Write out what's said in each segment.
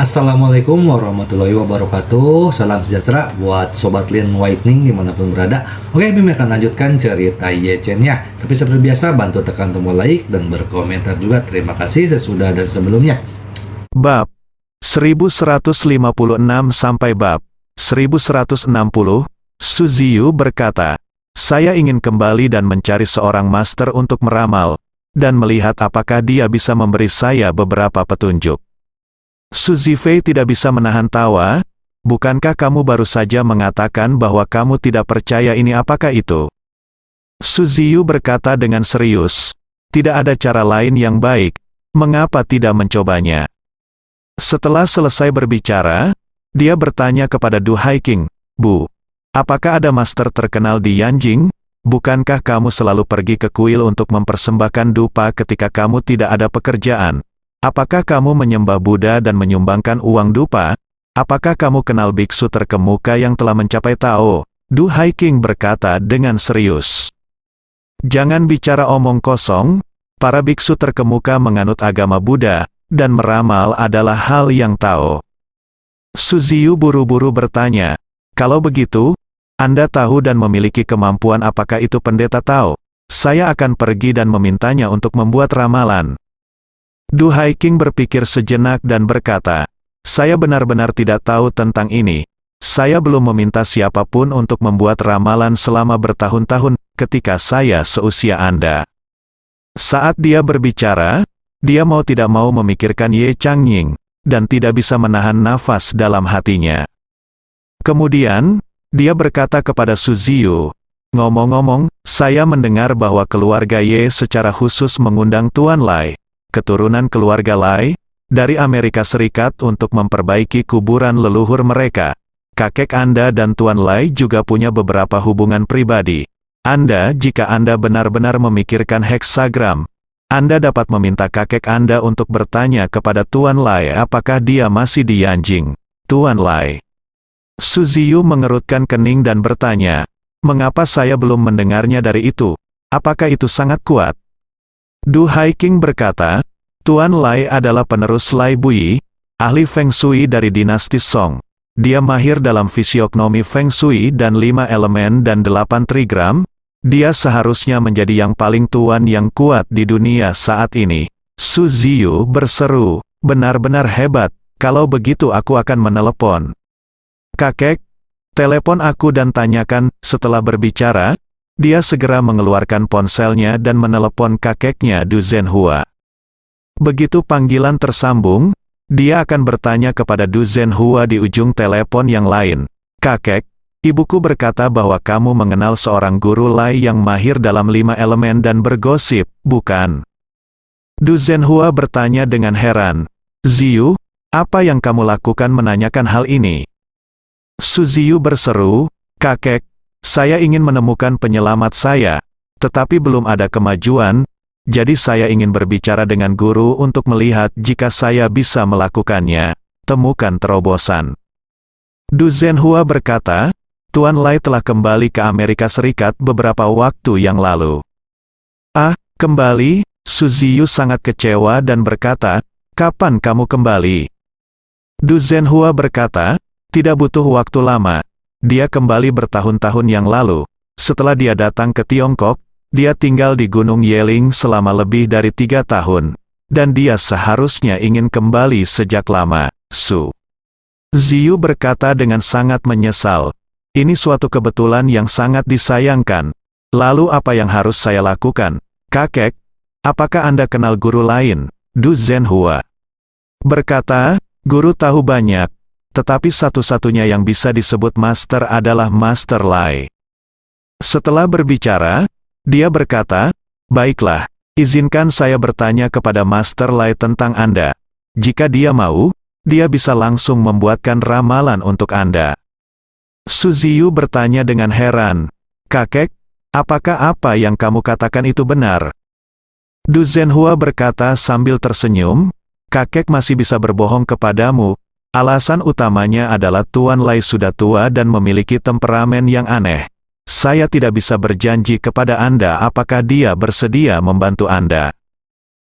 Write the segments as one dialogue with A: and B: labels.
A: Assalamualaikum warahmatullahi wabarakatuh. Salam sejahtera buat Sobat Lin Whitening dimanapun berada. Oke, Bim akan lanjutkan cerita Yechen-nya. Tapi seperti biasa, bantu tekan tombol like dan berkomentar juga. Terima kasih sesudah dan sebelumnya.
B: Bab 1156 sampai bab 1160, Suziyu berkata, "Saya ingin kembali dan mencari seorang master untuk meramal, dan melihat apakah dia bisa memberi saya beberapa petunjuk." Suzy Fei tidak bisa menahan tawa. "Bukankah kamu baru saja mengatakan bahwa kamu tidak percaya ini? Apakah itu?" Suziyu berkata dengan serius, "Tidak ada cara lain yang baik, mengapa tidak mencobanya?" Setelah selesai berbicara, dia bertanya kepada Du Haiking, "Bu, apakah ada master terkenal di Yanjing? Bukankah kamu selalu pergi ke kuil untuk mempersembahkan dupa ketika kamu tidak ada pekerjaan? Apakah kamu menyembah Buddha dan menyumbangkan uang dupa? Apakah kamu kenal biksu terkemuka yang telah mencapai Tao?" Du Haiking berkata dengan serius, "Jangan bicara omong kosong, para biksu terkemuka menganut agama Buddha, dan meramal adalah hal yang Tao." Suziyu buru-buru bertanya, "Kalau begitu, Anda tahu dan memiliki kemampuan apakah itu pendeta Tao? Saya akan pergi dan memintanya untuk membuat ramalan." Du Haiking berpikir sejenak dan berkata, "Saya benar-benar tidak tahu tentang ini. Saya belum meminta siapapun untuk membuat ramalan selama bertahun-tahun, ketika saya seusia Anda." Saat dia berbicara, dia mau tidak mau memikirkan Ye Changying, dan tidak bisa menahan nafas dalam hatinya. Kemudian, dia berkata kepada Suziyu, "Ngomong-ngomong, saya mendengar bahwa keluarga Ye secara khusus mengundang Tuan Lai, keturunan keluarga Lai, dari Amerika Serikat untuk memperbaiki kuburan leluhur mereka. Kakek Anda dan Tuan Lai juga punya beberapa hubungan pribadi. Jika Anda benar-benar memikirkan heksagram, Anda dapat meminta kakek Anda untuk bertanya kepada Tuan Lai apakah dia masih di Yanjing." "Tuan Lai?" Suziyu mengerutkan kening dan bertanya, "Mengapa saya belum mendengarnya dari itu? Apakah itu sangat kuat?" Du Haiking berkata, "Tuan Lai adalah penerus Lai Bui, ahli Feng Shui dari dinasti Song. Dia mahir dalam fisiognomi Feng Shui dan 5 elemen dan 8 trigram. Dia seharusnya menjadi yang paling tuan yang kuat di dunia saat ini." Suziyu berseru, "Benar-benar hebat, kalau begitu aku akan menelepon kakek. Telepon aku dan tanyakan." Setelah berbicara, dia segera mengeluarkan ponselnya dan menelepon kakeknya Du Zhenhua. Begitu panggilan tersambung, dia akan bertanya kepada Du Zhenhua di ujung telepon yang lain, "Kakek, ibuku berkata bahwa kamu mengenal seorang guru Lai yang mahir dalam 5 elemen dan bergosip, bukan?" Du Zhenhua bertanya dengan heran, "Ziyu, apa yang kamu lakukan menanyakan hal ini?" Suziyu berseru, "Kakek, saya ingin menemukan penyelamat saya, tetapi belum ada kemajuan, jadi saya ingin berbicara dengan guru untuk melihat jika saya bisa melakukannya. Temukan terobosan." Du Zhenhua berkata, "Tuan Lai telah kembali ke Amerika Serikat beberapa waktu yang lalu." "Ah, kembali?" Suziyu sangat kecewa dan berkata, "Kapan kamu kembali?" Du Zhenhua berkata, "Tidak butuh waktu lama. Dia kembali bertahun-tahun yang lalu. Setelah dia datang ke Tiongkok, dia tinggal di Gunung Yeling selama lebih dari 3 tahun. Dan dia seharusnya ingin kembali sejak lama." Ziyu berkata dengan sangat menyesal, "Ini suatu kebetulan yang sangat disayangkan. Lalu apa yang harus saya lakukan?" "Kakek, apakah Anda kenal guru lain?" Du Zhenhua berkata, "Guru tahu banyak, tetapi satu-satunya yang bisa disebut master adalah Master Lai." Setelah berbicara, dia berkata, "Baiklah, izinkan saya bertanya kepada Master Lai tentang Anda. Jika dia mau, dia bisa langsung membuatkan ramalan untuk Anda." Suziyu bertanya dengan heran, "Kakek, apakah apa yang kamu katakan itu benar?" Du Zhenhua berkata sambil tersenyum, "Kakek masih bisa berbohong kepadamu. Alasan utamanya adalah Tuan Lai sudah tua dan memiliki temperamen yang aneh. Saya tidak bisa berjanji kepada Anda apakah dia bersedia membantu Anda."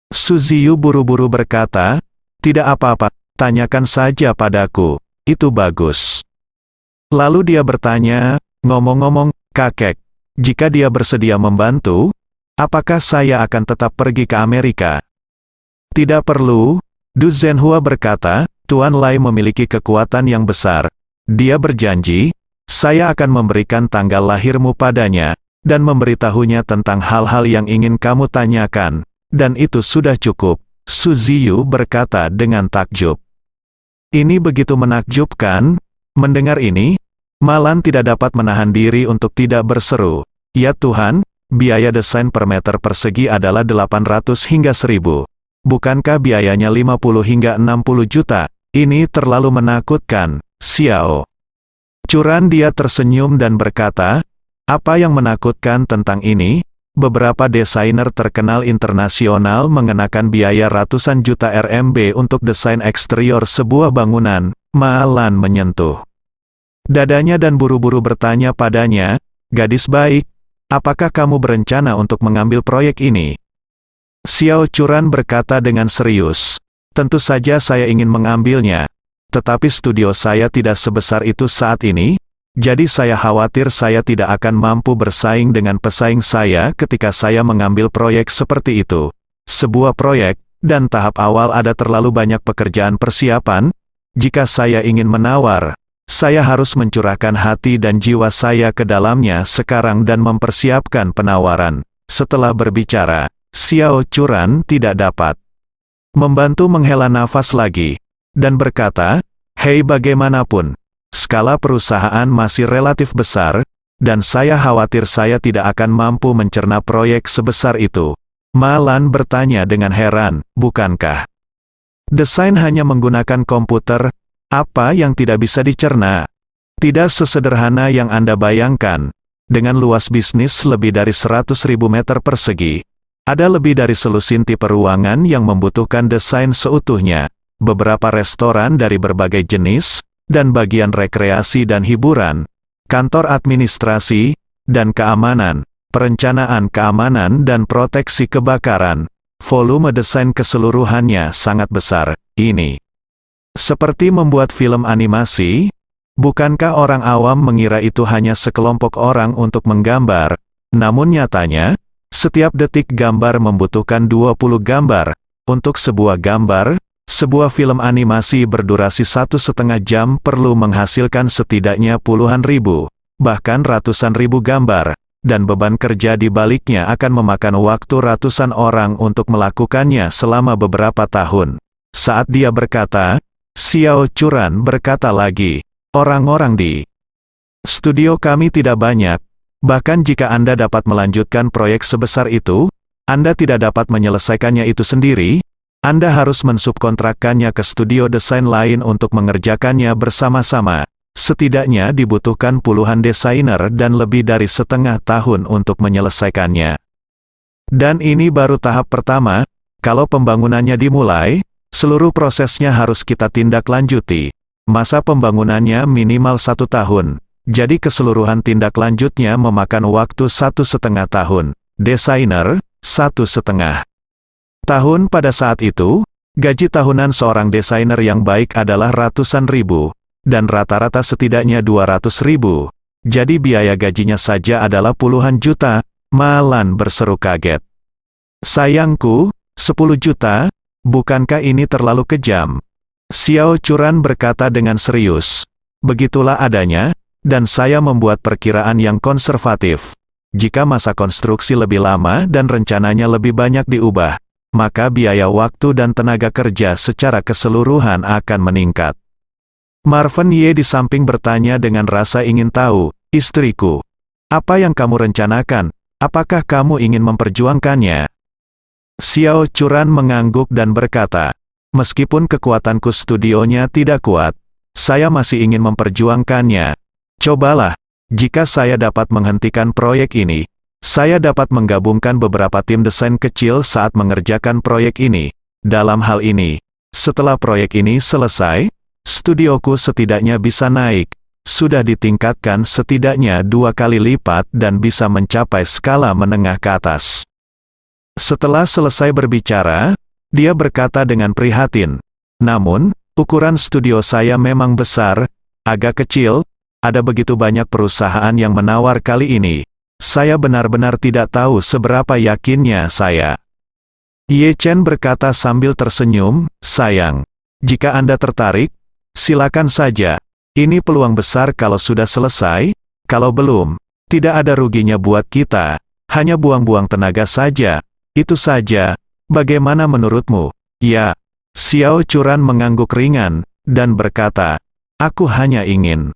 B: Suziyu buru-buru berkata, "Tidak apa-apa, tanyakan saja padaku, itu bagus. Lalu dia bertanya, ngomong-ngomong, kakek, jika dia bersedia membantu, apakah saya akan tetap pergi ke Amerika? Tidak perlu, Du Zhenhua berkata, Tuan Lai memiliki kekuatan yang besar. Dia berjanji, saya akan memberikan tanggal lahirmu padanya, dan memberitahunya tentang hal-hal yang ingin kamu tanyakan, dan itu sudah cukup. Su Ziyu berkata dengan takjub. Ini begitu menakjubkan. Mendengar ini, Malan tidak dapat menahan diri untuk tidak berseru, ya Tuhan, biaya desain per meter persegi adalah 800 hingga 1000. Bukankah biayanya 50 hingga 60 juta? Ini terlalu menakutkan, Xiao. Curan dia tersenyum dan berkata, apa yang menakutkan tentang ini? Beberapa desainer terkenal internasional mengenakan biaya ratusan juta RMB untuk desain eksterior sebuah bangunan. Malan menyentuh dadanya dan buru-buru bertanya padanya, gadis baik, apakah kamu berencana untuk mengambil proyek ini? Xiao Curan berkata dengan serius, tentu saja saya ingin mengambilnya, tetapi studio saya tidak sebesar itu saat ini, jadi saya khawatir saya tidak akan mampu bersaing dengan pesaing saya ketika saya mengambil proyek seperti itu. Sebuah proyek, dan tahap awal ada terlalu banyak pekerjaan persiapan, jika saya ingin menawar, saya harus mencurahkan hati dan jiwa saya ke dalamnya sekarang dan mempersiapkan penawaran. Setelah berbicara, Xiao Curan tidak dapat membantu menghela nafas lagi, dan berkata, hei bagaimanapun, skala perusahaan masih relatif besar, dan saya khawatir saya tidak akan mampu mencerna proyek sebesar itu. Malan bertanya dengan heran, bukankah desain hanya menggunakan komputer? Apa yang tidak bisa dicerna? Tidak sesederhana yang Anda bayangkan. Dengan luas bisnis lebih dari 100.000 meter persegi, ada lebih dari selusin tipe ruangan yang membutuhkan desain seutuhnya, beberapa restoran dari berbagai jenis, dan bagian rekreasi dan hiburan, kantor administrasi, dan keamanan, perencanaan keamanan dan proteksi kebakaran. Volume desain keseluruhannya sangat besar. Ini seperti membuat film animasi. Bukankah orang awam mengira itu hanya sekelompok orang untuk menggambar? Namun nyatanya, setiap detik gambar membutuhkan 20 gambar. Untuk sebuah gambar, sebuah film animasi berdurasi 1,5 jam perlu menghasilkan setidaknya puluhan ribu, bahkan ratusan ribu gambar, dan beban kerja di baliknya akan memakan waktu ratusan orang untuk melakukannya selama beberapa tahun. Saat dia berkata, Xiao Curan berkata lagi, orang-orang di studio kami tidak banyak, bahkan jika Anda dapat melanjutkan proyek sebesar itu, Anda tidak dapat menyelesaikannya itu sendiri, Anda harus mensubkontrakkannya ke studio desain lain untuk mengerjakannya bersama-sama. Setidaknya dibutuhkan puluhan desainer dan lebih dari setengah tahun untuk menyelesaikannya. Dan ini baru tahap pertama, kalau pembangunannya dimulai, seluruh prosesnya harus kita tindak lanjuti. Masa pembangunannya minimal 1 tahun, jadi keseluruhan tindak lanjutnya memakan waktu 1,5 tahun. Desainer, 1,5 tahun. Pada saat itu, gaji tahunan seorang desainer yang baik adalah ratusan ribu, dan rata-rata setidaknya 200.000. Jadi biaya gajinya saja adalah puluhan juta. Malan berseru kaget. Sayangku, 10 juta? Bukankah ini terlalu kejam? Xiao Curan berkata dengan serius. Begitulah adanya, dan saya membuat perkiraan yang konservatif. Jika masa konstruksi lebih lama dan rencananya lebih banyak diubah, maka biaya waktu dan tenaga kerja secara keseluruhan akan meningkat. Marvin Ye di samping bertanya dengan rasa ingin tahu, istriku, apa yang kamu rencanakan? Apakah kamu ingin memperjuangkannya? Xiao Curan mengangguk dan berkata, meskipun kekuatanku studionya tidak kuat, saya masih ingin memperjuangkannya. Cobalah, jika saya dapat menghentikan proyek ini, saya dapat menggabungkan beberapa tim desain kecil saat mengerjakan proyek ini. Dalam hal ini, setelah proyek ini selesai, studioku setidaknya bisa naik, sudah ditingkatkan setidaknya 2 kali lipat dan bisa mencapai skala menengah ke atas. Setelah selesai berbicara, dia berkata dengan prihatin, namun, Ukuran studio saya memang besar, agak kecil, ada begitu banyak perusahaan yang menawar kali ini. Saya benar-benar tidak tahu seberapa yakinnya saya. Ye Chen berkata sambil tersenyum, sayang. Jika Anda tertarik, silakan saja. Ini peluang besar kalau sudah selesai, kalau belum, tidak ada ruginya buat kita, hanya buang-buang tenaga saja. Itu saja, bagaimana menurutmu? Ya. Xiao Churan mengangguk ringan, dan berkata, aku hanya ingin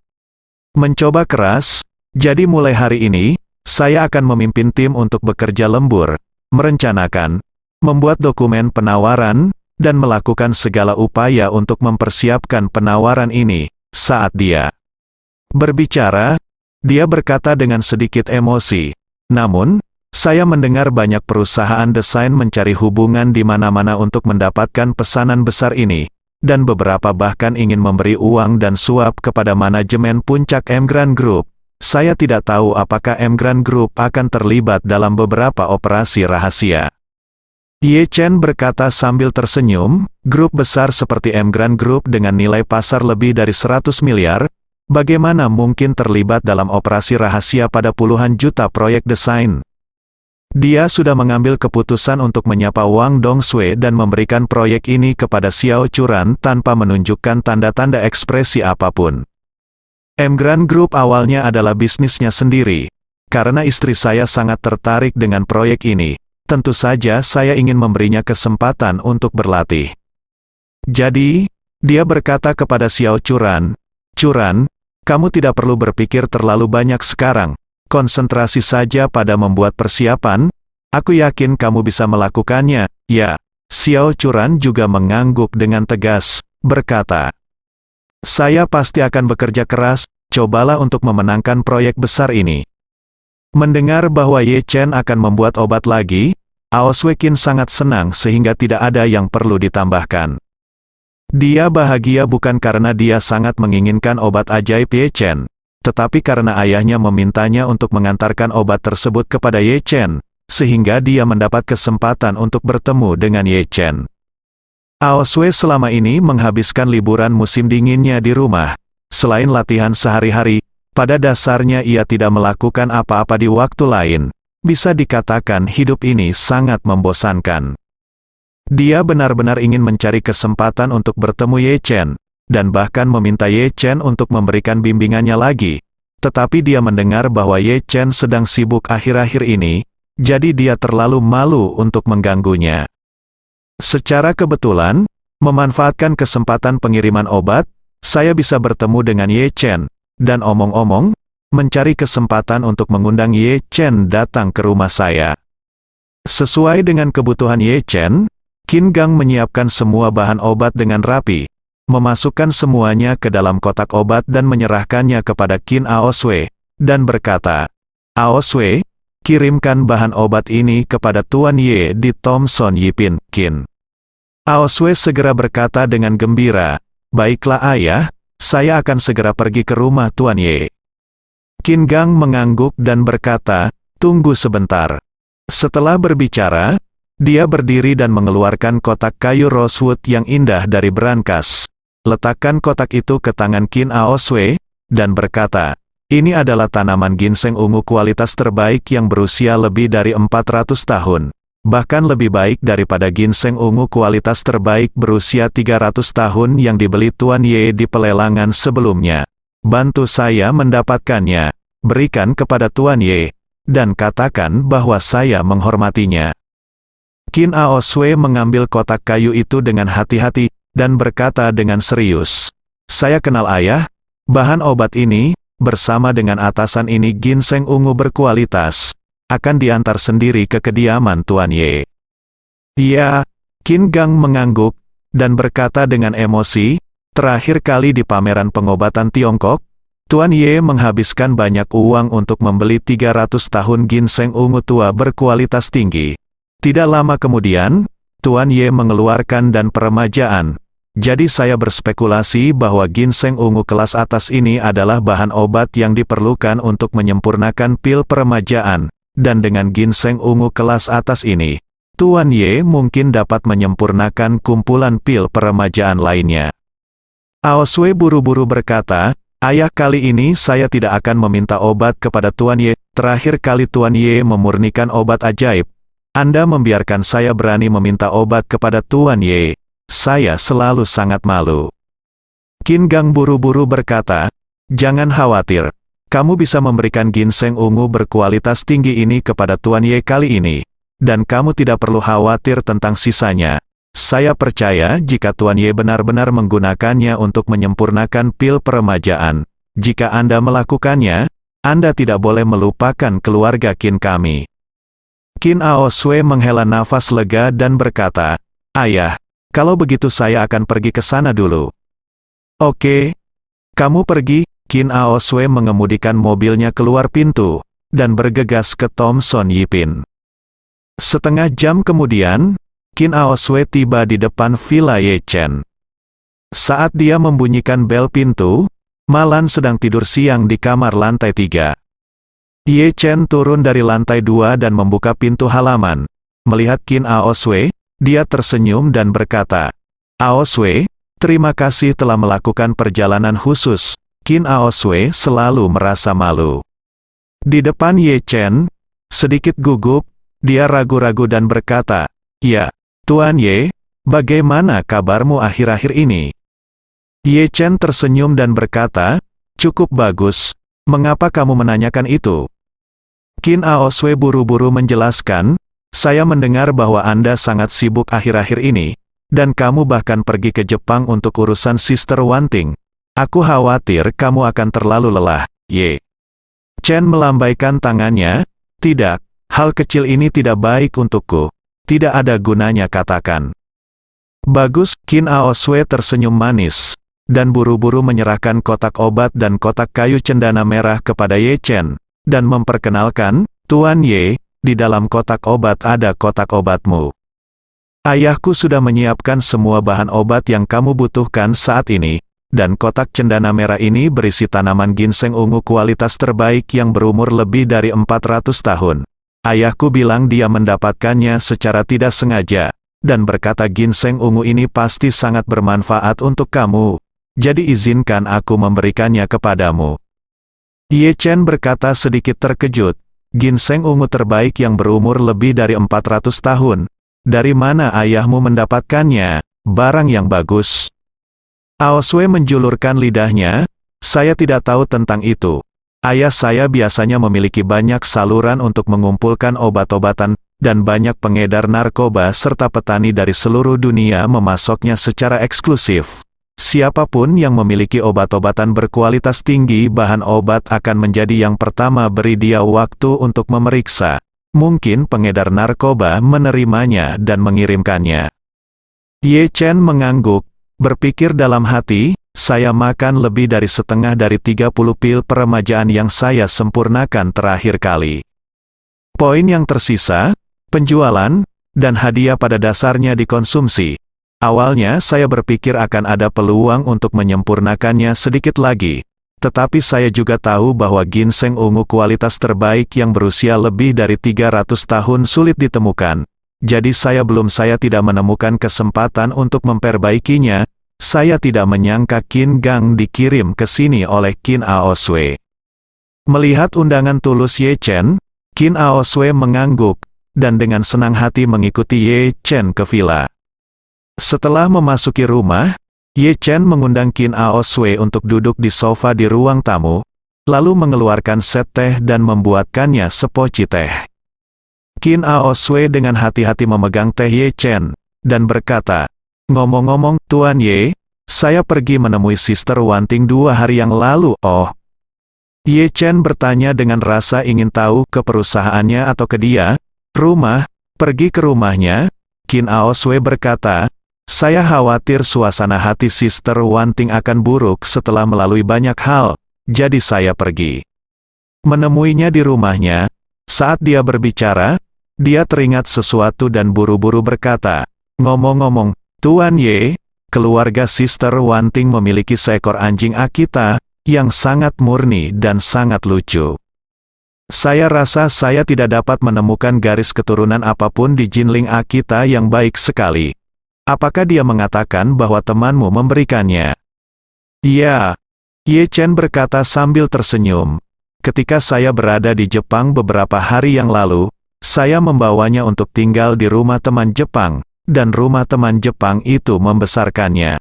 B: mencoba keras, jadi mulai hari ini, saya akan memimpin tim untuk bekerja lembur, merencanakan, membuat dokumen penawaran, dan melakukan segala upaya untuk mempersiapkan penawaran ini. Saat dia berbicara, dia berkata dengan sedikit emosi, namun, saya mendengar banyak perusahaan desain mencari hubungan di mana-mana untuk mendapatkan pesanan besar ini, dan beberapa bahkan ingin memberi uang dan suap kepada manajemen puncak Emgrand Group. Saya tidak tahu apakah Emgrand Group akan terlibat dalam beberapa operasi rahasia. Ye Chen berkata sambil tersenyum, grup besar seperti Emgrand Group dengan nilai pasar lebih dari 100 miliar, bagaimana mungkin terlibat dalam operasi rahasia pada puluhan juta proyek desain? Dia sudah mengambil keputusan untuk menyapa Wang Dongsui dan memberikan proyek ini kepada Xiao Churan tanpa menunjukkan tanda-tanda ekspresi apapun. Emgrand Group awalnya adalah bisnisnya sendiri. Karena istri saya sangat tertarik dengan proyek ini, tentu saja saya ingin memberinya kesempatan untuk berlatih. Jadi, dia berkata kepada Xiao Churan, Churan, kamu tidak perlu berpikir terlalu banyak sekarang. Konsentrasi saja pada membuat persiapan, aku yakin kamu bisa melakukannya, ya. Xiao Churan juga mengangguk dengan tegas, berkata, saya pasti akan bekerja keras, cobalah untuk memenangkan proyek besar ini. Mendengar bahwa Ye Chen akan membuat obat lagi, Aoswei Qin sangat senang sehingga tidak ada yang perlu ditambahkan. Dia bahagia bukan karena dia sangat menginginkan obat ajaib Ye Chen, tetapi karena ayahnya memintanya untuk mengantarkan obat tersebut kepada Ye Chen, sehingga dia mendapat kesempatan untuk bertemu dengan Ye Chen. Aoswei selama ini menghabiskan liburan musim dinginnya di rumah. Selain latihan sehari-hari, pada dasarnya ia tidak melakukan apa-apa di waktu lain. Bisa dikatakan hidup ini sangat membosankan. Dia benar-benar ingin mencari kesempatan untuk bertemu Ye Chen, dan bahkan meminta Ye Chen untuk memberikan bimbingannya lagi. Tetapi dia mendengar bahwa Ye Chen sedang sibuk akhir-akhir ini, jadi dia terlalu malu untuk mengganggunya. Secara kebetulan, memanfaatkan kesempatan pengiriman obat, saya bisa bertemu dengan Ye Chen, dan omong-omong, mencari kesempatan untuk mengundang Ye Chen datang ke rumah saya. Sesuai dengan kebutuhan Ye Chen, Qin Gang menyiapkan semua bahan obat dengan rapi, memasukkan semuanya ke dalam kotak obat dan menyerahkannya kepada Qin Aoswei, dan berkata, Aoswei, kirimkan bahan obat ini kepada Tuan Ye di Thomson Yipin, Qin. Aoswei segera berkata dengan gembira, baiklah ayah, saya akan segera pergi ke rumah Tuan Ye. Qin Gang mengangguk dan berkata, tunggu sebentar. Setelah berbicara, dia berdiri dan mengeluarkan kotak kayu rosewood yang indah dari brankas. Letakkan kotak itu ke tangan Qin Aoswei, dan berkata, ini adalah tanaman ginseng ungu kualitas terbaik yang berusia lebih dari 400 tahun. Bahkan lebih baik daripada ginseng ungu kualitas terbaik berusia 300 tahun yang dibeli Tuan Ye di pelelangan sebelumnya. Bantu saya mendapatkannya, berikan kepada Tuan Ye, dan katakan bahwa saya menghormatinya. Qin Aoswei mengambil kotak kayu itu dengan hati-hati, dan berkata dengan serius, saya kenal ayah, bahan obat ini, bersama dengan atasan ini ginseng ungu berkualitas, akan diantar sendiri ke kediaman Tuan Ye. Ya, Qin Gang mengangguk, dan berkata dengan emosi, terakhir kali di pameran pengobatan Tiongkok, Tuan Ye menghabiskan banyak uang untuk membeli 300 tahun ginseng ungu tua berkualitas tinggi. Tidak lama kemudian, Tuan Ye mengeluarkan dan peremajaan. Jadi saya berspekulasi bahwa ginseng ungu kelas atas ini adalah bahan obat yang diperlukan untuk menyempurnakan pil peremajaan, dan dengan ginseng ungu kelas atas ini, Tuan Ye mungkin dapat menyempurnakan kumpulan pil peremajaan lainnya. Aosway buru-buru berkata, "Ayah, kali ini saya tidak akan meminta obat kepada Tuan Ye. Terakhir kali Tuan Ye memurnikan obat ajaib, Anda membiarkan saya berani meminta obat kepada Tuan Ye. Saya selalu sangat malu." Qin Gang buru-buru berkata, "Jangan khawatir. Kamu bisa memberikan ginseng ungu berkualitas tinggi ini kepada Tuan Ye kali ini. Dan kamu tidak perlu khawatir tentang sisanya. Saya percaya jika Tuan Ye benar-benar menggunakannya untuk menyempurnakan pil peremajaan. Jika Anda melakukannya, Anda tidak boleh melupakan keluarga Qin kami." Qin Aosway menghela nafas lega dan berkata, "Ayah, kalau begitu saya akan pergi ke sana dulu." "Oke, kamu pergi." Qin Aosway mengemudikan mobilnya keluar pintu, dan bergegas ke Thomson Yipin. Setengah jam kemudian, Qin Aosway tiba di depan Villa Ye Chen. Saat dia membunyikan bel pintu, Malan sedang tidur siang di kamar lantai 3. Ye Chen turun dari lantai 2 dan membuka pintu halaman. Melihat Qin Aosway, dia tersenyum dan berkata, "Aosway, terima kasih telah melakukan perjalanan khusus." Qin Aosway selalu merasa malu. Di depan Ye Chen, sedikit gugup, dia ragu-ragu dan berkata, "Ya, Tuan Ye, bagaimana kabarmu akhir-akhir ini?" Ye Chen tersenyum dan berkata, "Cukup bagus. Mengapa kamu menanyakan itu?" Qin Aosway buru-buru menjelaskan, "Saya mendengar bahwa Anda sangat sibuk akhir-akhir ini, dan kamu bahkan pergi ke Jepang untuk urusan Sister Wanting. Aku khawatir kamu akan terlalu lelah." Ye Chen melambaikan tangannya, "Tidak, hal kecil ini tidak baik untukku. Tidak ada gunanya katakan." "Bagus." Qin Aosway tersenyum manis, dan buru-buru menyerahkan kotak obat dan kotak kayu cendana merah kepada Ye Chen, dan memperkenalkan, "Tuan Ye, di dalam kotak obat ada kotak obatmu. Ayahku sudah menyiapkan semua bahan obat yang kamu butuhkan saat ini, dan kotak cendana merah ini berisi tanaman ginseng ungu kualitas terbaik yang berumur lebih dari 400 tahun. Ayahku bilang dia mendapatkannya secara tidak sengaja, dan berkata ginseng ungu ini pasti sangat bermanfaat untuk kamu. Jadi izinkan aku memberikannya kepadamu." Ye Chen berkata sedikit terkejut, "Ginseng ungu terbaik yang berumur lebih dari 400 tahun. Dari mana ayahmu mendapatkannya? Barang yang bagus." Aosway menjulurkan lidahnya, "Saya tidak tahu tentang itu. Ayah saya biasanya memiliki banyak saluran untuk mengumpulkan obat-obatan, dan banyak pengedar narkoba serta petani dari seluruh dunia memasoknya secara eksklusif. Siapapun yang memiliki obat-obatan berkualitas tinggi, bahan obat akan menjadi yang pertama beri dia waktu untuk memeriksa. Mungkin pengedar narkoba menerimanya dan mengirimkannya." Ye Chen mengangguk, berpikir dalam hati, "Saya makan lebih dari setengah dari 30 pil peremajaan yang saya sempurnakan terakhir kali. Poin yang tersisa, penjualan, dan hadiah pada dasarnya dikonsumsi. Awalnya saya berpikir akan ada peluang untuk menyempurnakannya sedikit lagi, tetapi saya juga tahu bahwa ginseng ungu kualitas terbaik yang berusia lebih dari 300 tahun sulit ditemukan. Jadi saya tidak menemukan kesempatan untuk memperbaikinya." Saya tidak menyangka Qin Gang dikirim ke sini oleh Qin Aosway. Melihat undangan tulus Ye Chen, Qin Aosway mengangguk, dan dengan senang hati mengikuti Ye Chen ke villa. Setelah memasuki rumah, Ye Chen mengundang Qin Aosway untuk duduk di sofa di ruang tamu, lalu mengeluarkan set teh dan membuatkannya sepoci teh. Qin Aosway dengan hati-hati memegang teh Ye Chen, dan berkata, "Ngomong-ngomong, Tuan Ye, saya pergi menemui Sister Wanting 2 hari yang lalu." "Oh?" Ye Chen bertanya dengan rasa ingin tahu, "Ke perusahaannya atau ke dia?" "Rumah, pergi ke rumahnya." Qin Aosway berkata, "Saya khawatir suasana hati Sister Wanting akan buruk setelah melalui banyak hal, jadi saya pergi." Menemuinya di rumahnya, saat dia berbicara, dia teringat sesuatu dan buru-buru berkata, "Ngomong-ngomong, Tuan Ye, keluarga Sister Wanting memiliki seekor anjing Akita, yang sangat murni dan sangat lucu. Saya rasa saya tidak dapat menemukan garis keturunan apapun di Jinling Akita yang baik sekali. Apakah dia mengatakan bahwa temanmu memberikannya?" Ya, Ye Chen berkata sambil tersenyum. Ketika saya berada di Jepang beberapa hari yang lalu, saya membawanya untuk tinggal di rumah teman Jepang, dan rumah teman Jepang itu membesarkannya.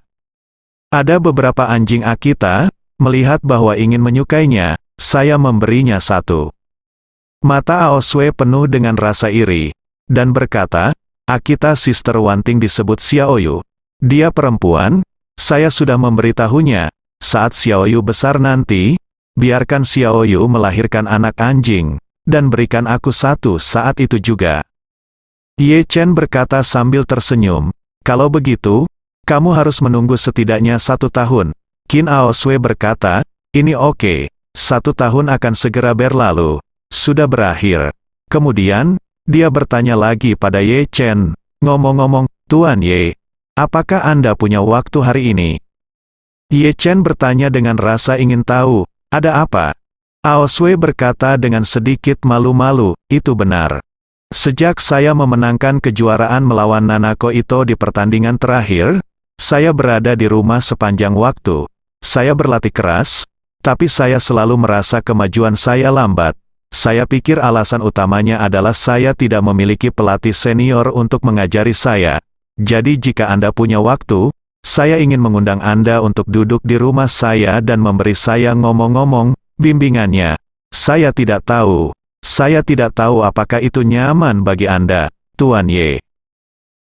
B: Ada beberapa anjing Akita, melihat bahwa ingin menyukainya, saya memberinya satu. Mata Aosue penuh dengan rasa iri, dan berkata, Akita Sister Wanting disebut Xiaoyu. Dia perempuan, saya sudah memberitahunya, saat Xiaoyu besar nanti, biarkan Xiaoyu melahirkan anak anjing, dan berikan aku satu saat itu juga. Ye Chen berkata sambil tersenyum, kalau begitu, kamu harus menunggu setidaknya 1 tahun. Qin Aosue berkata, ini oke, 1 tahun akan segera berlalu. Sudah berakhir. Kemudian, dia bertanya lagi pada Ye Chen, ngomong-ngomong, Tuan Ye, apakah Anda punya waktu hari ini? Ye Chen bertanya dengan rasa ingin tahu, ada apa? Aosue berkata dengan sedikit malu-malu, itu benar. Sejak saya memenangkan kejuaraan melawan Nanako Ito di pertandingan terakhir, saya berada di rumah sepanjang waktu. Saya berlatih keras, tapi saya selalu merasa kemajuan saya lambat. Saya pikir alasan utamanya adalah saya tidak memiliki pelatih senior untuk mengajari saya. Jadi jika Anda punya waktu, saya ingin mengundang Anda untuk duduk di rumah saya dan memberi saya ngomong-ngomong, bimbingannya. Saya tidak tahu apakah itu nyaman bagi Anda, Tuan Ye.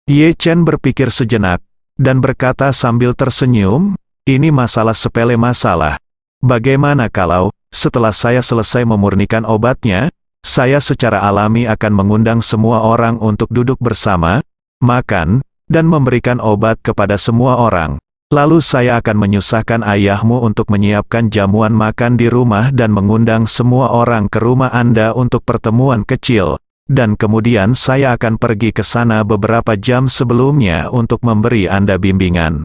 B: Ye Chen berpikir sejenak, dan berkata sambil tersenyum, ini masalah sepele masalah. Bagaimana kalau, setelah saya selesai memurnikan obatnya, saya secara alami akan mengundang semua orang untuk duduk bersama, makan, dan memberikan obat kepada semua orang. Lalu saya akan menyusahkan ayahmu untuk menyiapkan jamuan makan di rumah dan mengundang semua orang ke rumah Anda untuk pertemuan kecil, dan kemudian saya akan pergi ke sana beberapa jam sebelumnya untuk memberi Anda bimbingan.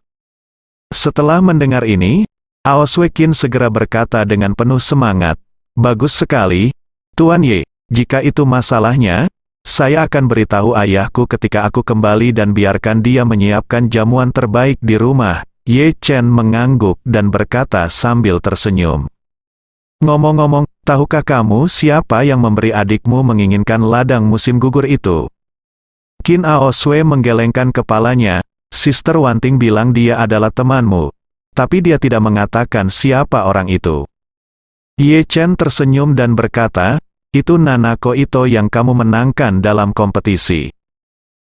B: Setelah mendengar ini, Aosue Qin segera berkata dengan penuh semangat, bagus sekali, Tuan Ye, jika itu masalahnya, saya akan beritahu ayahku ketika aku kembali dan biarkan dia menyiapkan jamuan terbaik di rumah. Ye Chen mengangguk dan berkata sambil tersenyum. Ngomong-ngomong, tahukah kamu siapa yang memberi adikmu menginginkan ladang musim gugur itu? Qin Aosue menggelengkan kepalanya, Sister Wanting bilang dia adalah temanmu. Tapi dia tidak mengatakan siapa orang itu. Ye Chen tersenyum dan berkata, itu Nanako Ito yang kamu menangkan dalam kompetisi.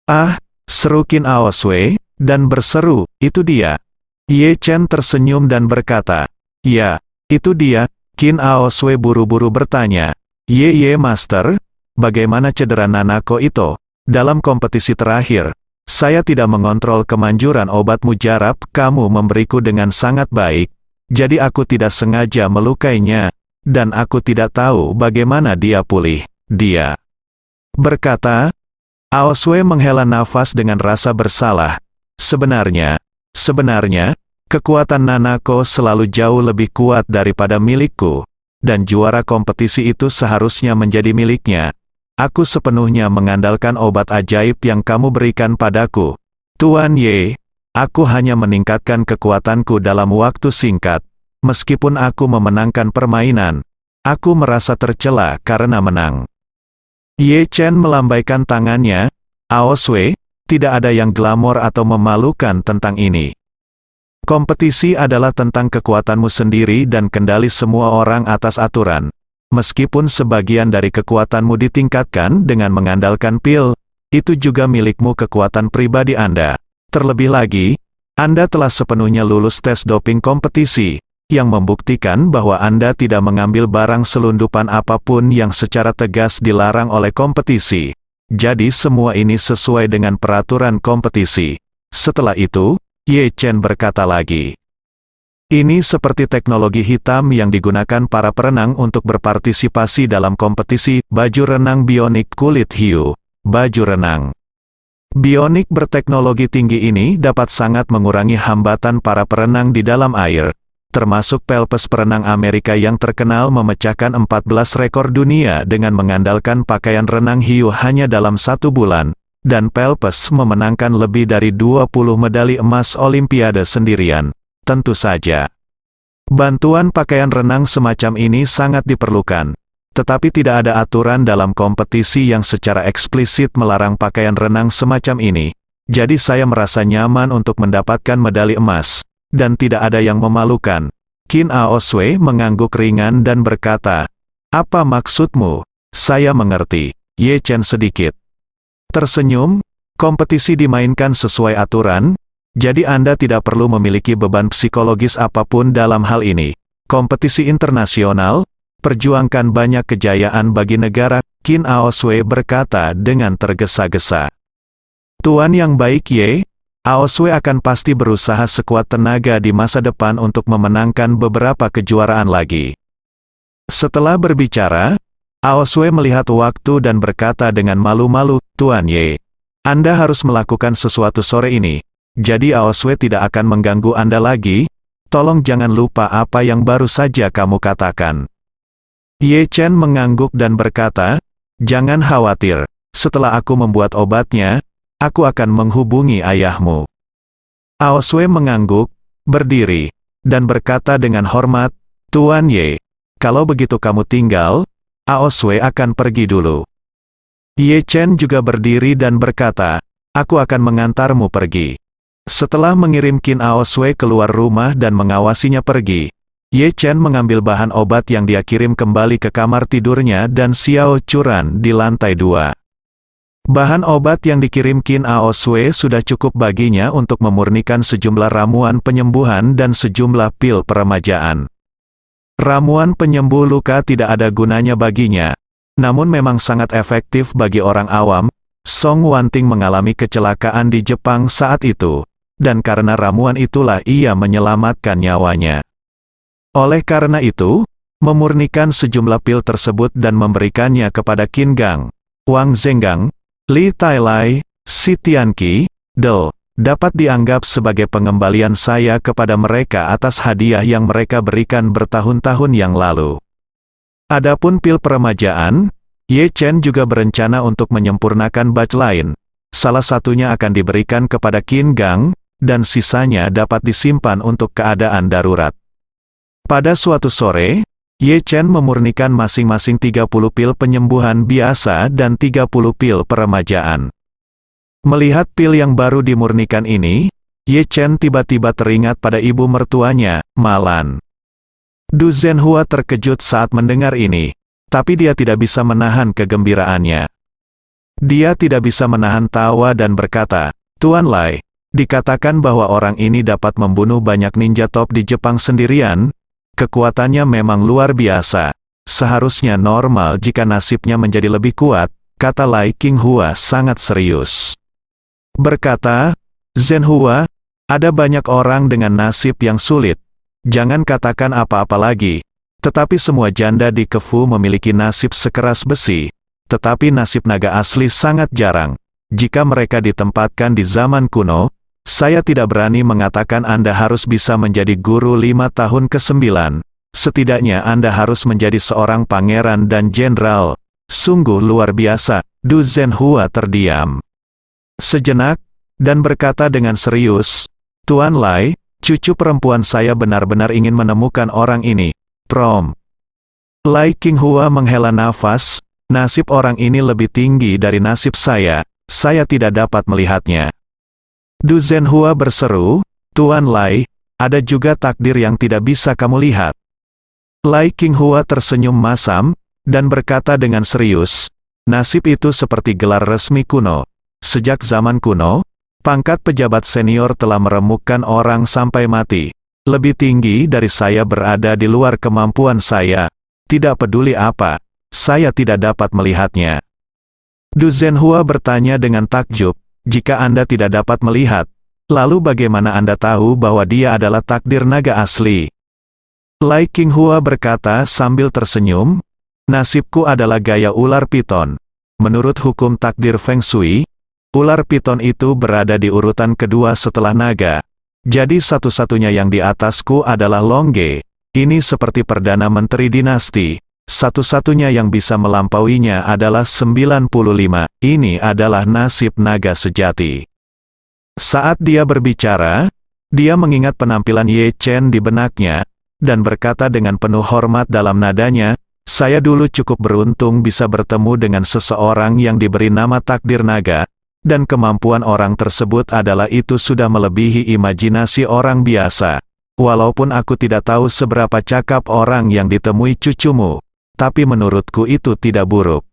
B: Ah, seru Qin Aosue, dan berseru, itu dia. Ye Chen tersenyum dan berkata, ya, itu dia. Qin Aosue buru-buru bertanya, Ye Master, bagaimana cedera Nanako Ito? Dalam kompetisi terakhir, saya tidak mengontrol kemanjuran obat mujarab kamu memberiku dengan sangat baik, jadi aku tidak sengaja melukainya, dan aku tidak tahu bagaimana dia pulih. Dia berkata, Aosue menghela nafas dengan rasa bersalah. Sebenarnya, kekuatan Nanako selalu jauh lebih kuat daripada milikku, dan juara kompetisi itu seharusnya menjadi miliknya. Aku sepenuhnya mengandalkan obat ajaib yang kamu berikan padaku. Tuan Ye, aku hanya meningkatkan kekuatanku dalam waktu singkat. Meskipun aku memenangkan permainan, aku merasa tercela karena menang. Ye Chen melambaikan tangannya, Aosue, tidak ada yang glamor atau memalukan tentang ini. Kompetisi adalah tentang kekuatanmu sendiri dan kendali semua orang atas aturan. Meskipun sebagian dari kekuatanmu ditingkatkan dengan mengandalkan pil, itu juga milikmu kekuatan pribadi Anda. Terlebih lagi, Anda telah sepenuhnya lulus tes doping kompetisi, yang membuktikan bahwa Anda tidak mengambil barang selundupan apapun yang secara tegas dilarang oleh kompetisi. Jadi semua ini sesuai dengan peraturan kompetisi. Setelah itu, Ye Chen berkata lagi, ini seperti teknologi hitam yang digunakan para perenang untuk berpartisipasi dalam kompetisi baju renang bionik kulit hiu, baju renang. Bionik berteknologi tinggi ini dapat sangat mengurangi hambatan para perenang di dalam air, termasuk Phelps perenang Amerika yang terkenal memecahkan 14 rekor dunia dengan mengandalkan pakaian renang hiu hanya dalam 1 bulan, dan Phelps memenangkan lebih dari 20 medali emas Olimpiade sendirian. Tentu saja, Bantuan pakaian renang semacam ini sangat diperlukan. Tetapi tidak ada aturan dalam kompetisi yang secara eksplisit melarang pakaian renang semacam ini. Jadi saya merasa nyaman untuk mendapatkan medali emas. Dan tidak ada yang memalukan. Qin Aoswei mengangguk ringan dan berkata, "Apa maksudmu?" "Saya mengerti." Ye Chen sedikit tersenyum. Kompetisi dimainkan sesuai aturan, jadi Anda tidak perlu memiliki beban psikologis apapun dalam hal ini. Kompetisi internasional, perjuangkan banyak kejayaan bagi negara, Qin Aoswei berkata dengan tergesa-gesa. Tuan yang baik Ye, Aoswei akan pasti berusaha sekuat tenaga di masa depan untuk memenangkan beberapa kejuaraan lagi. Setelah berbicara, Aoswei melihat waktu dan berkata dengan malu-malu, "Tuan Ye, Anda harus melakukan sesuatu sore ini, jadi Aoswei tidak akan mengganggu Anda lagi, tolong jangan lupa apa yang baru saja kamu katakan." Ye Chen mengangguk dan berkata, "Jangan khawatir, setelah aku membuat obatnya, aku akan menghubungi ayahmu." Aoswei mengangguk, berdiri, dan berkata dengan hormat, "Tuan Ye, kalau begitu kamu tinggal, Aoswei akan pergi dulu." Ye Chen juga berdiri dan berkata, "Aku akan mengantarmu pergi." Setelah mengirim Qin Aoswei keluar rumah dan mengawasinya pergi, Ye Chen mengambil bahan obat yang dia kirim kembali ke kamar tidurnya dan Xiao Churan di lantai 2. Bahan obat yang dikirim Qin Aoswei sudah cukup baginya untuk memurnikan sejumlah ramuan penyembuhan dan sejumlah pil peremajaan. Ramuan penyembuh luka tidak ada gunanya baginya, namun memang sangat efektif bagi orang awam. Song Wanting mengalami kecelakaan di Jepang saat itu, dan karena ramuan itulah ia menyelamatkan nyawanya. Oleh karena itu, memurnikan sejumlah pil tersebut dan memberikannya kepada Qin Gang, Wang Zhengang, Li Tailai, Si Tianqi, Del, dapat dianggap sebagai pengembalian saya kepada mereka atas hadiah yang mereka berikan bertahun-tahun yang lalu. Adapun pil peremajaan, Ye Chen juga berencana untuk menyempurnakan batch lain. Salah satunya akan diberikan kepada Qin Gang, dan sisanya dapat disimpan untuk keadaan darurat. Pada suatu sore, Ye Chen memurnikan masing-masing 30 pil penyembuhan biasa dan 30 pil peremajaan. Melihat pil yang baru dimurnikan ini, Ye Chen tiba-tiba teringat pada ibu mertuanya, Malan. Du Zhenhua terkejut saat mendengar ini, tapi dia tidak bisa menahan kegembiraannya. Dia tidak bisa menahan tawa dan berkata, "Tuan Lai, dikatakan bahwa orang ini dapat membunuh banyak ninja top di Jepang sendirian. Kekuatannya memang luar biasa. Seharusnya normal jika nasibnya menjadi lebih kuat," kata Lai Qinghua sangat serius. Berkata, "Zhenhua, ada banyak orang dengan nasib yang sulit. Jangan katakan apa-apa lagi. Tetapi semua janda di Kefu memiliki nasib sekeras besi. Tetapi nasib naga asli sangat jarang. Jika mereka ditempatkan di zaman kuno, saya tidak berani mengatakan Anda harus bisa menjadi guru 5 tahun ke-9. Setidaknya Anda harus menjadi seorang pangeran dan jenderal. Sungguh luar biasa." Du Zhenhua terdiam sejenak, dan berkata dengan serius, "Tuan Lai, cucu perempuan saya benar-benar ingin menemukan orang ini. Prom." Lai Qinghua menghela nafas, "Nasib orang ini lebih tinggi dari nasib saya tidak dapat melihatnya." Du Zhenhua berseru, "Tuan Lai, ada juga takdir yang tidak bisa kamu lihat." Lai Qinghua tersenyum masam, dan berkata dengan serius, "Nasib itu seperti gelar resmi kuno. Sejak zaman kuno, pangkat pejabat senior telah meremukkan orang sampai mati. Lebih tinggi dari saya berada di luar kemampuan saya. Tidak peduli apa, saya tidak dapat melihatnya." Du Zhenhua bertanya dengan takjub, "Jika Anda tidak dapat melihat, lalu bagaimana Anda tahu bahwa dia adalah takdir naga asli?" Lai Qinghua berkata sambil tersenyum, "Nasibku adalah gaya ular piton. Menurut hukum takdir Feng Shui, ular piton itu berada di urutan kedua setelah naga. Jadi satu-satunya yang di atasku adalah Longge. Ini seperti Perdana Menteri dinasti. Satu-satunya yang bisa melampauinya adalah 95. Ini adalah nasib naga sejati." Saat dia berbicara, dia mengingat penampilan Ye Chen di benaknya, dan berkata dengan penuh hormat dalam nadanya, "Saya dulu cukup beruntung bisa bertemu dengan seseorang yang diberi nama takdir naga, dan kemampuan orang tersebut adalah itu sudah melebihi imajinasi orang biasa. Walaupun aku tidak tahu seberapa cakap orang yang ditemui cucumu, tapi menurutku itu tidak buruk."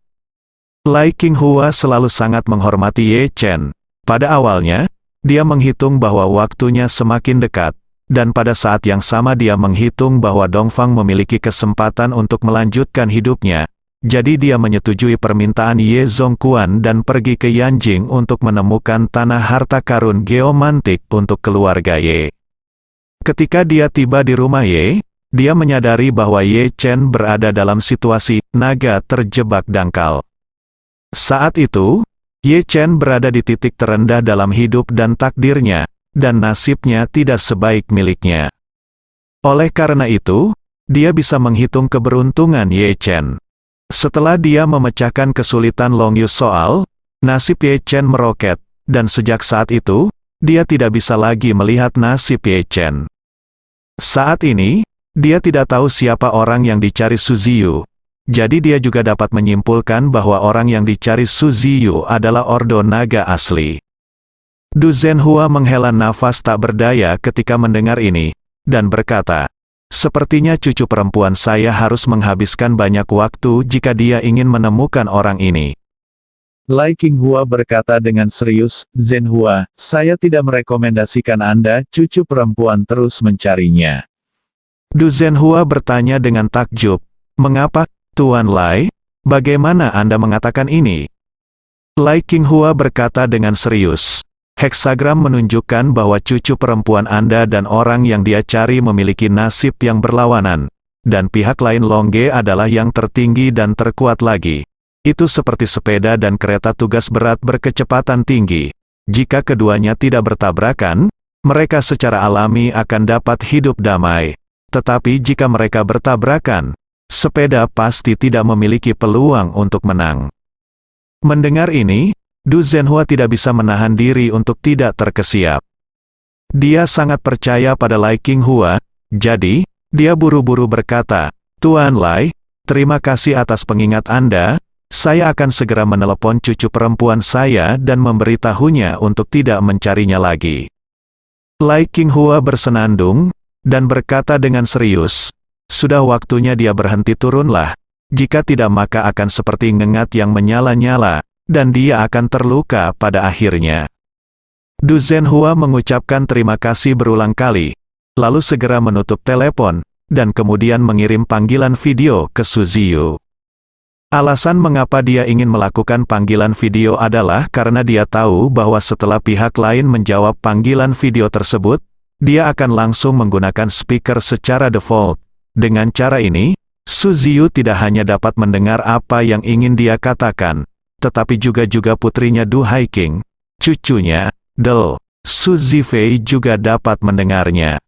B: Lai Qinghua selalu sangat menghormati Ye Chen. Pada awalnya, dia menghitung bahwa waktunya semakin dekat, dan pada saat yang sama dia menghitung bahwa Dongfang memiliki kesempatan untuk melanjutkan hidupnya. Jadi dia menyetujui permintaan Ye Zongquan dan pergi ke Yanjing untuk menemukan tanah harta karun geomantik untuk keluarga Ye. Ketika dia tiba di rumah Ye, dia menyadari bahwa Ye Chen berada dalam situasi naga terjebak dangkal. Saat itu, Ye Chen berada di titik terendah dalam hidup dan takdirnya, dan nasibnya tidak sebaik miliknya. Oleh karena itu, dia bisa menghitung keberuntungan Ye Chen. Setelah dia memecahkan kesulitan Longyus soal, nasib Ye Chen meroket, dan sejak saat itu, dia tidak bisa lagi melihat nasib Ye Chen. Saat ini, dia tidak tahu siapa orang yang dicari Su Ziyu. Jadi dia juga dapat menyimpulkan bahwa orang yang dicari Su Ziyu adalah Ordo Naga asli. Du Zhenhua menghela nafas tak berdaya ketika mendengar ini, dan berkata, "Sepertinya cucu perempuan saya harus menghabiskan banyak waktu jika dia ingin menemukan orang ini." Lai Qinghua berkata dengan serius, "Zhenhua, saya tidak merekomendasikan Anda, cucu perempuan terus mencarinya." Du Zhenhua bertanya dengan takjub, "Mengapa, Tuan Lai? Bagaimana Anda mengatakan ini?" Lai Qinghua berkata dengan serius, "Heksagram menunjukkan bahwa cucu perempuan Anda dan orang yang dia cari memiliki nasib yang berlawanan, dan pihak lain Longge adalah yang tertinggi dan terkuat lagi. Itu seperti sepeda dan kereta tugas berat berkecepatan tinggi. Jika keduanya tidak bertabrakan, mereka secara alami akan dapat hidup damai. Tetapi jika mereka bertabrakan, sepeda pasti tidak memiliki peluang untuk menang." Mendengar ini, Du Zhenhua tidak bisa menahan diri untuk tidak terkesiap. Dia sangat percaya pada Lai Qinghua, jadi, dia buru-buru berkata, "Tuan Lai, terima kasih atas pengingat Anda, saya akan segera menelepon cucu perempuan saya dan memberitahunya untuk tidak mencarinya lagi." Lai Qinghua bersenandung, dan berkata dengan serius, "Sudah waktunya dia berhenti turunlah, jika tidak maka akan seperti ngengat yang menyala-nyala, dan dia akan terluka pada akhirnya." Du Zhenhua mengucapkan terima kasih berulang kali, lalu segera menutup telepon, dan kemudian mengirim panggilan video ke Su Ziyu. Alasan mengapa dia ingin melakukan panggilan video adalah karena dia tahu bahwa setelah pihak lain menjawab panggilan video tersebut, dia akan langsung menggunakan speaker secara default. Dengan cara ini, Su Ziyu tidak hanya dapat mendengar apa yang ingin dia katakan, tetapi juga putrinya Du Haiqing, cucunya, Del, Su Zifei juga dapat mendengarnya.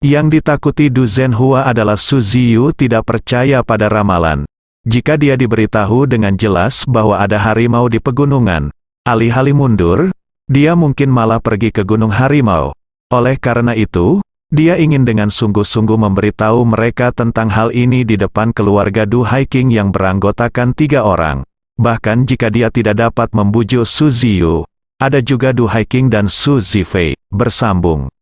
B: Yang ditakuti Du Zhenhua adalah Su Ziyu tidak percaya pada ramalan. Jika dia diberitahu dengan jelas bahwa ada harimau di pegunungan, alih-alih mundur, dia mungkin malah pergi ke Gunung Harimau. Oleh karena itu, dia ingin dengan sungguh-sungguh memberitahu mereka tentang hal ini di depan keluarga Du Haiqing yang beranggotakan 3 orang. Bahkan jika dia tidak dapat membujuk Su Ziyu, ada juga Du Haiqing dan Su Zifei, bersambung.